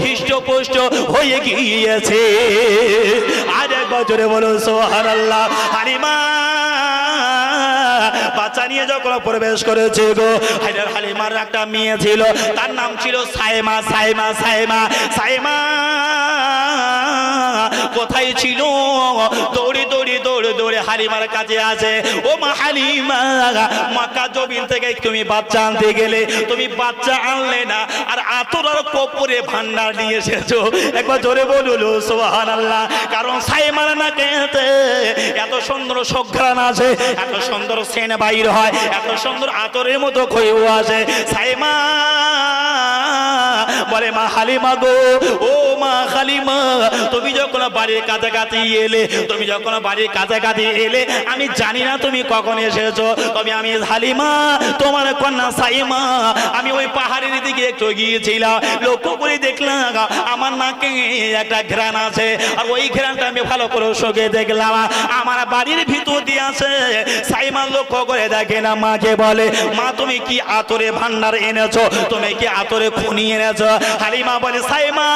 হৃষ্টপুষ্ট হয়ে গিয়েছে। আর এক বছরে বলো সুবহানাল্লাহ। হালিমা বাচ্চা নিয়ে যখন প্রবেশ করেছে গো, হালিমার একটা মেয়ে ছিল, তার নাম ছিল সাইমা। সাইমা সাইমা সাইমা কোথায় ছিল? দৌড়ে দৌড়ে দৌড়ে দৌড়ে হালিমার কাছে আসে। ও মা হালিমা, মক্কা জমিন থেকে তুমি বাচ্চা আনতে গেলে, তুমি বাচ্চা আনলে না, আর আতর আর কপুরে ভান্ডার নিয়ে এসেছো। একবার জোরে বলুন সুবহানাল্লাহ। কারণ সাইমার নাকে এত সুন্দর সুঘ্রাণ আছে, এত সুন্দর সেন বাইর হয়, এত সুন্দর আতরের মতো খইও আসে। সাইমা বলে মা হালিমা গো, ও মা হালিমা, তুমি যখন বাড়ির কাছাকাছি এলে, তুমি যখন বাড়ির কাছাকাছি এলে, আমি জানি না তুমি কখন এসেছো, তবে আমি হালিমা তোমার কন্যা সাইমা আমি ওই পাহাড়ের দিকে একটু গিয়েছিলাম, লক্ষ্য করে দেখলাম আমার নাকে একটা ঘ্রাণ আছে, আর ওই ঘ্রাণটা আমি ভালো করে শোকে দেখলাম আমার বাড়ির ভিতর দিয়ে আছে। সাইমা লক্ষ্য করে দেখে না, মাকে বলে মা তুমি কি আতরে ভান্ডার এনেছো, তুমি কি আতরে খুনি এনেছো? হালিমা বলে সাইমা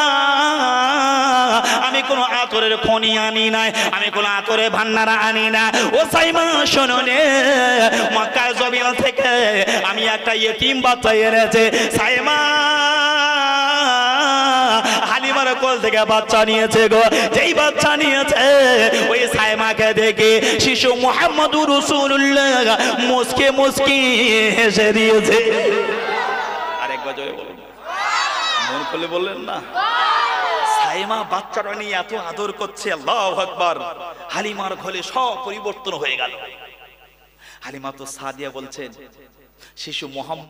আমি কোনো আতরের খনি আনি নাই, আমি কোনো আতরে ভান্ডার আনি না। ও সাইমা শোনো নে, মক্কা জমিন থেকে আমি একটা ইয়েতিম বাচ্চা এনেছে। সাইমা হালিমার কোল থেকে বাচ্চা নিয়েছে গো, যেই বাচ্চা নিয়েছে ওই সাইমাকে দেখে শিশু মুহাম্মদুর রাসূলুল্লাহ মুস্কে মুস্কি হেসে দিয়েছে। আরেকবার জোরে বলুন, মন খুলে বললেন না? সাইমা বাচ্চাটা নিয়ে এত আদর করছে, আল্লাহু আকবার। হালিমার ঘরে সব পরিবর্তন হয়ে গেল। হালিমা তো সাদিয়া বলছেন শিশু মুহাম্মদ